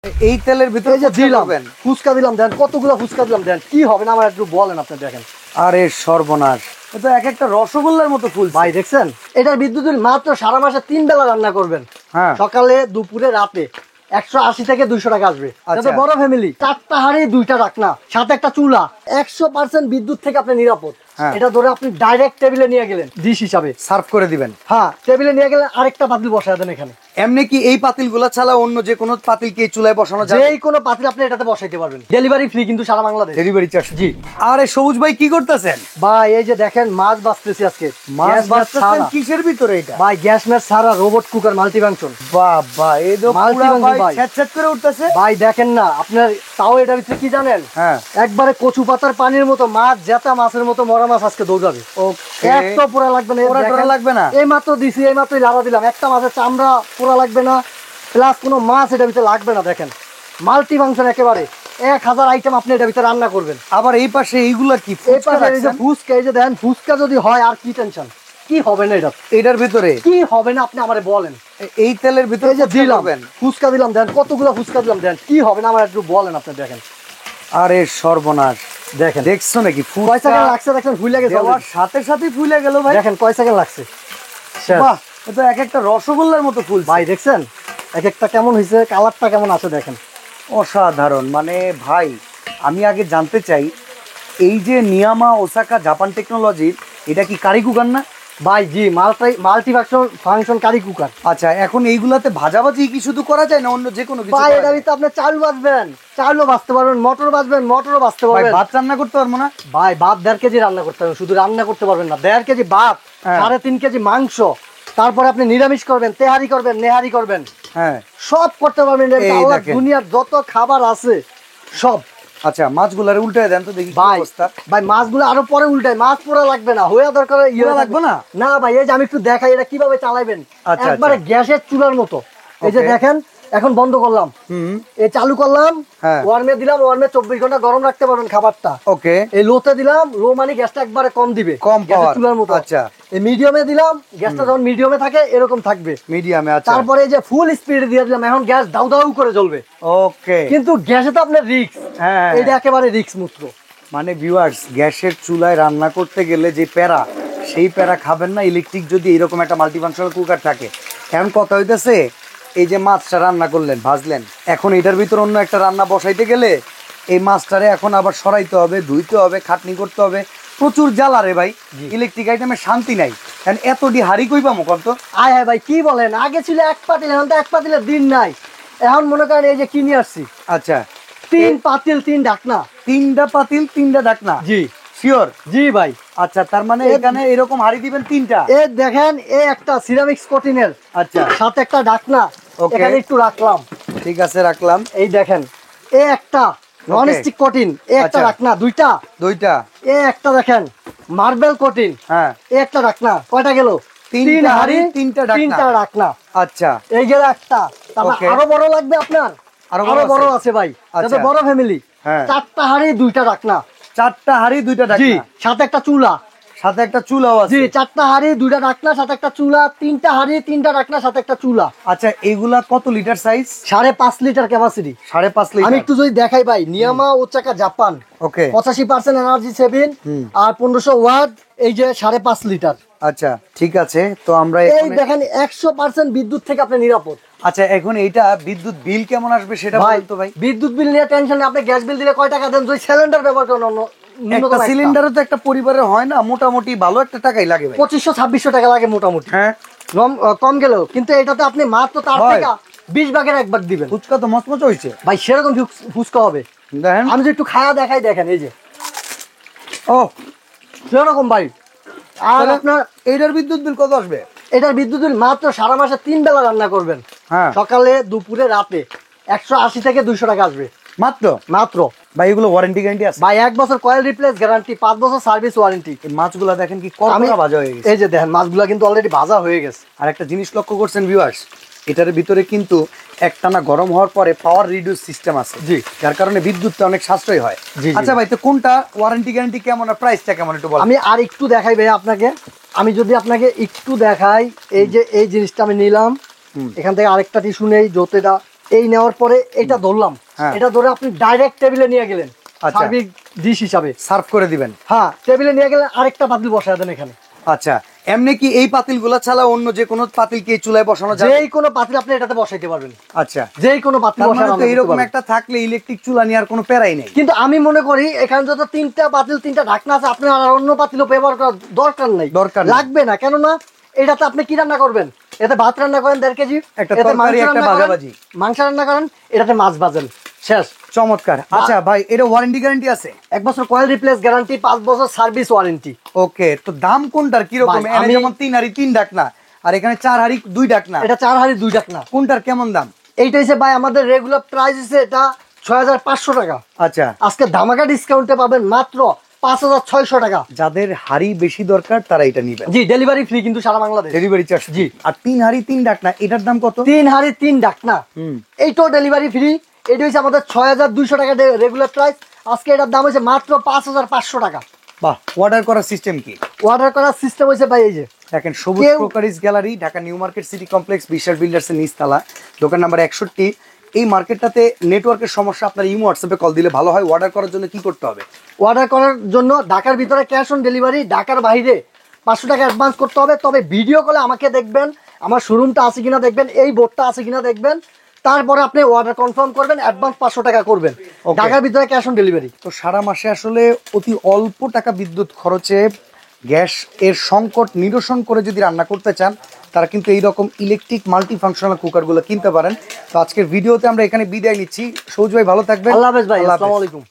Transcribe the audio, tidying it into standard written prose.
এই তেলের ভিতরে যে দিলাম ফুচকা দিলাম, দেন কতগুলো ফুচকা দিলাম, দেন কি হবে না আমার একটু বলেন আপনি। দেখেন আরে সর্বনাশ, এটা এক একটা রসগোল্লার মতো ফুল ভাই, দেখছেন এটার বিদ্যুৎ বিল মাত্র সারা মাসে 3 বেলা রান্না করবেন। হ্যাঁ, সকালে দুপুরে রাতে 180 থেকে 200 টাকা আসবে। আচ্ছা। বড় ফ্যামিলি 4টা হাঁড়ি 2টা ঢাকনা সাথে একটা চুলা, 100% বিদ্যুৎ থেকে আপনি নিরাপদ। হ্যাঁ। এটা ধরে আপনি ডাইরেক্ট টেবিলে নিয়ে গেলেন ডিশ হিসাবে সার্ভ করে দিবেন। হ্যাঁ, টেবিলে নিয়ে গেলে আরেকটা পাতিল বসায় দেন এখানে। এমনি কি এই পাতিলগুলা ছাড়া অন্য যে কোনো পাতিল কি এই চুলায় বসানো যাবে? যেই কোনো পাতিল আপনি এটাতে বসাইতে পারবেন, ডেলিভারি ফ্রি কিন্তু সারা বাংলাদেশ। Delivery charge? জি। আরে সবুজ ভাই কি করতেছেন? ভাই এই যে দেখেন মাছ ভাজতেছি আজকে। মাছ গ্যাস ম্যাচ ভাজতেছেন ছাড়া। কিসের ভিতরে এটা? ভাই গ্যাস ম্যাচ ছাড়া রোবট কুকার মাল্টি ফাংশন। বাবা, এই তো মাল্টি পুরা ফাংশন ভাই ভাই। ছ্যাঁত করে উঠতেছে। ভাই দেখেন না আপনার, তাও এটার ভিতরে কি জানেন? হ্যাঁ, একবারে কচু পাতার পানির মতো মাছ, জেতা মাছের মতো মরা মাছ আজকে দৌড়াবে। ওকে, একটা পোড়া লাগবে না, পোড়া টোড়া লাগবে না। এই মাত্র দিছি, এই মাত্রই লাড়া দিলাম, একটা মাছের চামড়া পোড়া লাগবে না, প্লাস কোনো মাছ এটার ভিতরে লাগবে না। দেখেন মাল্টি ফাংশন, একেবারে 1000 আইটেম আপনি এটার ভিতরে রান্না করবেন। আবার এই পাশে এইগুলা কি? এই পাশে এই যে ফুচকা, এই যে দেখেন ফুচকা যদি হয় আর কি টেনশন, কি হবে না এটা এটার ভিতরে কি হবে না আপনি আমারে বলেন। এই তেলের ভিতরে এই যে দিলাম করবেন? ফুচকা দিলাম, দেন কতগুলো ফুচকা দিলাম, দেন কি হবে না আমার একটু বলেন আপনি। দেখেন আরে সর্বনাশ, দেখেন দেখছো নাকি কয় সেকেন্ড লাগছে, দেখেন ফুলে গেছে দেওয়ার সাথে সাথে ফুলে গেল ভাই। দেখেন কয় সেকেন্ড লাগছে। বাহ, এটা এক একটা রসগোল্লার মতো ফুল ভাই দেখছেন এক একটা কেমন হয়েছে, কালারটা কেমন আছে দেখেন। অসাধারণ। মানে ভাই, আমি আগে জানতে চাই, এই যে নিয়ামা ওসাকা জাপান টেকনোলজির, এটা কি কারি কুকার না? ভাই জি, মাল্টি ফাংশন কারি কুকার। আচ্ছা, এখন এইগুলাতে ভাজাভাজি কি শুধু করা যায় না অন্য যে কোনো কিছু? ভাই এটা ভিতরে আপনি চাল ভাজবেন, চালও ভাজতে পারবেন, মটর ভাজবেন, মটরও ভাজতে ভাই পারবেন। ভাত রান্না করতে পারবো না? ভাই ভাত 1.5 কেজি রান্না করতে পারবেন, শুধু রান্না করতে পারবেন না, 1.5 কেজি ভাত, হ্যাঁ। 3.5 কেজি মাংস, তারপরে আপনি নিরামিষ করবেন, তেহারি করবেন, নেহারি করবেন, হ্যাঁ, সব করতে পারবেন। এই আল্লাহ দেখেন। দুনিয়ার যত খাবার আছে সব। আচ্ছা, মাছগুলারে উল্টায় দেন তো দেখি কি ভাই অবস্থা। ভাই মাছগুলো আরো পরে উল্টায়, মাছ পোড়া লাগবে না, হইয়া দরকার পোড়া লাগবে না? না ভাই, এই যে আমি একটু দেখাই এটা কিভাবে চালাবেন। আচ্ছা, একবারে গ্যাসের চুলার মতো। এই যে Okay. দেখেন এখন বন্ধ করলাম, হুম, এই চালু করলাম, হ্যাঁ। ওয়ার্মে দিলাম, ওয়ার্মে 24 ঘন্টা গরম রাখতে পারবেন খাবারটা। ওকে, এই লোতে দিলাম, লো মানে গ্যাসটা একবারে কম দিবে, কম গ্যাসের পাওয়ার। চুলার মতো। আচ্ছা, এই মিডিয়ামে দিলাম, গ্যাসটা যখন মিডিয়ামে থাকে এরকম থাকবে। মিডিয়ামে। আচ্ছা, তারপরে এই যে ফুল স্পিডে দিয়ে দিলাম, এখন গ্যাস দাউ দাউ করে জ্বলবে। ওকে। কিন্তু গ্যাসে তো আপনার রিস্ক, হ্যাঁ, এটা একেবারে রিস্ক মুক্ত। মানে ভিউয়ার্স, গ্যাসের চুলায় রান্না করতে গেলে যে প্যারা, সেই প্যারা খাবেন না ইলেকট্রিক যদি এরকম একটা মাল্টিফাংশনাল কুকার থাকে। এখন কথা হইতেছে, এই যে মাছটা রান্না করলেন, ভাজলেন, এখন এটার ভিতর অন্য একটা রান্না বসাইতে গেলে এই মাছটারে এখন আবার সরাইতে হবে, ধুইতে হবে, খাটনি করতে হবে, প্রচুর জ্বালা রে ভাই। ইলেকট্রিক আইটেমে শান্তি নাই। এখন এতটি হাড়ি কই পামো কত? আয় হায় ভাই কি বলেন, আগে ছিল 1 পাতিল, এখন তো 1 পাতিলের দিন নাই। এখন মনে করেন এই যে কিনে আসছি আচ্ছা, 3 পাতিল 3 ঢাকনা। 3টা পাতিল 3টা ঢাকনা? জি শিওর? জি ভাই। আচ্ছা, তার মানে এখানে এরকম হাড়ি দিবেন 3টা? এই দেখেন এই একটা সিরামিক্স কোটিনের, আচ্ছা, সাথে একটা ঢাকনা Okay. এখানে একটু রাখলাম। ঠিক আছে, রাখলাম। এই দেখেন এই একটা নন স্টিক কোটিন, এই একটা আচ্ছা। রাখনা, দুইটা। দুইটা? এই একটা দেখেন মার্বেল কোটিন, হ্যাঁ, এই একটা রাখনা। কয়টা গেল? 3টা হাড়ি 3টা ঢাকনা। 3টা রাখনা। আচ্ছা, এই গেল একটা। তারপর Okay. আরো বড় লাগবে আপনার? আরো আরো বড় আছে? আছে ভাই, আচ্ছা। যাতে বড় ফ্যামিলি। হ্যাঁ। 4টা হাড়ি 2টা রাখনা। 4টা হাড়ি 2টা জি, ঢাকনা, সাথে একটা চুলা। সাথে একটা চুলাও জি, আছে? 4টা হাড়ি 2টা রাখনা, সাথে একটা চুলা, 3টা হাড়ি 3টা রাখনা, সাথে একটা চুলা। আচ্ছা, এইগুলা কত লিটার সাইজ? 5.5 litre capacity. 5.5 আমি লিটার? একটু যদি দেখাই ভাই, নিয়ামা ওসাকা জাপান, ওকে, 85% এনার্জি সেভিং, আর 1500 ওয়াট, এই যে 5.5 লিটার। আচ্ছা ঠিক আছে। তো আমরা এই এখানে- দেখেন 100% বিদ্যুৎ থেকে আপনি নিরাপদ। আচ্ছা, এখন এইটা বিদ্যুৎ বিল কেমন আসবে সেটা ভাই বলুন তো ভাই। বিদ্যুৎ বিল নিয়ে টেনশন নেই, আপনি গ্যাস বিল দিলে কয় টাকা দেন? যদি সিলিন্ডার ব্যবহার করেন, একটা সিলিন্ডারও তো একটা পরিবারের হয় না, মোটামুটি ভালো একটা টাকাই লাগে ভাই। 2500-2600 টাকা লাগে মোটামুটি, হ্যাঁ, কম গেলেও। কিন্তু এটাতে আপনি মাত্র তার হয়। থেকে 20 ভাগের 1 ভাগ দিবেন। ফুচকা তো মচমচ হয়েছে ভাই সেরকম ফুচকা হবে। দেখেন। আমি যদি একটু খায়া দেখাই, দেখেন এই যে ও, সেরকম ভাই। আর তাহলে আপনার এইটার বিদ্যুৎ বিল কত আসবে? এটার বিদ্যুৎ বিল মাত্র সারা মাসে 3 বেলা রান্না করবেন, হ্যাঁ, সকালে দুপুরে রাতে 180 থেকে 200 টাকা আসবে মাত্র? মাত্র। ভাই এগুলো ওয়ারেন্টি গ্যারান্টি আছে? ভাই 1 বছর কয়েল রিপ্লেস গ্যারান্টি, 5 বছর সার্ভিস ওয়ারেন্টি। এই মাছগুলা দেখেন কি কড়কড়া ভাজা হয়ে গেছে। এই যে দেখেন মাছগুলা কিন্তু অলরেডি ভাজা হয়ে গেছে। আর একটা জিনিস লক্ষ্য করছেন ভিউয়ার্স, এটার ভিতরে কিন্তু একটানা গরম হওয়ার পরে পাওয়ার রিডিউস সিস্টেম আছে। জি। যার কারণে বিদ্যুৎটা অনেক সাশ্রয় হয়। জি, জি। আচ্ছা ভাই, তো কোনটা ওয়ারেন্টি গ্যারান্টি কেমন আর প্রাইসটা কেমন একটু বলেন। আমি আর একটু দেখাই ভাই আপনাকে, আমি যদি আপনাকে একটু দেখাই, এই যে এই জিনিসটা আমি নিলাম, এখান থেকে আরেকটা টিস্যু নেই, জোতেটা এই নেওয়ার পরে এটা ধরলাম, হ্যাঁ। এটা ধরে আপনি ডাইরেক্ট টেবিলে নিয়ে গেলেন আচ্ছা। সার্ভিক ডিশ হিসাবে। সার্ভ করে দিবেন। হ্যাঁ, টেবিলে নিয়ে গেলেন, আরেকটা পাতিল বসায় দেন এখানে। আচ্ছা, এমনি কি এই পাতিলগুলো ছাড়া অন্য যে কোনো পাতিল কি এই চুলায় বসানো যাবে? যেই কোনো পাতিল আপনি এটাতে বসাইতে পারবেন। আচ্ছা, যেই কোনো পাতিল তার মানে বসায় তো রান্না করতে এরকম পারবেন। একটা থাকলে ইলেকট্রিক চুলা নিয়ে আর কোনো প্যারাই নেই। কিন্তু আমি মনে করি এখানে যত 3টা পাতিল 3টা ঢাকনা আছে, আপনার আর অন্য পাতিলও ব্যবহার করার দরকার নেই, দরকার নেই। লাগবে না। কেননা এটাতে আপনি কি রান্না করবেন? এতে ভাত রান্না করেন 1.5 কেজি, একটা এতে তরকারি, একটা রান্না করেন, ভাজাভাজি। মাংস রান্না করেন, এটাতে মাছ ভাজেন, শেষ। চমৎকার। আচ্ছা ভাই, এটা ওয়ারেন্টি গ্যারান্টি আছে? 1 বছর কয়েল রিপ্লেস গ্যারান্টি, 5 বছর সার্ভিস ওয়ারেন্টি। ওকে, তো দাম কোনটার কিরকম? ভাই, এখানে যেমন 3 হাড়ি 3 ঢাকনা, আর এখানে 4 হাড়ি 2 ঢাকনা, এটা 4 হাঁড়ি 2 ঢাকনা। কোনটার কেমন দাম? এইটা হচ্ছে ভাই আমাদের রেগুলার প্রাইস হচ্ছে এটা 6500 টাকা। আচ্ছা, আজকে ধামাকা ডিসকাউন্টে পাবেন মাত্র 5600 টাকা। যাদের হাড়ি বেশি দরকার তারা এটা নিবেন। জি, ডেলিভারি ফ্রি কিন্তু সারা বাংলাদেশ। Delivery charge. জি। আর 3 হাড়ি 3 ঢাকনা, এটার দাম কত? 3 হাঁড়ি 3 ঢাকনা, হুম। এইটাও ডেলিভারি ফ্রি। এটা হচ্ছে আমাদের 6200 টাকা রেগুলার প্রাইস। আজকে এটার দাম হচ্ছে মাত্র 5500 টাকা। বাহ, অর্ডার করার সিস্টেম কি? অর্ডার করার সিস্টেম হচ্ছে ভাই এই যে দেখেন, Sabuj crockeries gallery, Dhaka new market city complex, Biswas বিল্ডার্সের নিচতলা, দোকান নাম্বার 61। এই মার্কেটটাতে নেটওয়ার্কের সমস্যা, আপনার ইমো হোয়াটসঅ্যাপে কল দিলে ভালো হয়। অর্ডার করার জন্য কি করতে হবে? অর্ডার করার জন্য ঢাকার ভিতরে ক্যাশ অন ডেলিভারি, ঢাকার বাইরে 500 টাকা অ্যাডভান্স করতে হবে। তবে ভিডিও কলে আমাকে দেখবেন, আমার শোরুমটা আছে কিনা দেখবেন, এই বোর্ডটা আছে কিনা দেখবেন, তারপরে আপনি অর্ডার কনফার্ম করবেন, অ্যাডভান্স 500 টাকা করবেন। Okay. ঢাকার ভিতরে ক্যাশ অন ডেলিভারি। তো সারা মাসে আসলে অতি অল্প টাকা বিদ্যুৎ খরচে গ্যাস এর সংকট নিরসন করে যদি রান্না করতে চান, তারা কিন্তু এইরকম ইলেকট্রিক মাল্টি ফাংশনাল কুকারগুলো কিনতে পারেন। তো আজকের ভিডিওতে আমরা এখানে বিদায় নিচ্ছি। সৌজ ভাই ভালো থাকবেন। আল্লাহ হাফেজ ভাই, আল্লাহ হাফেজ। আসসালামু আলাইকুম।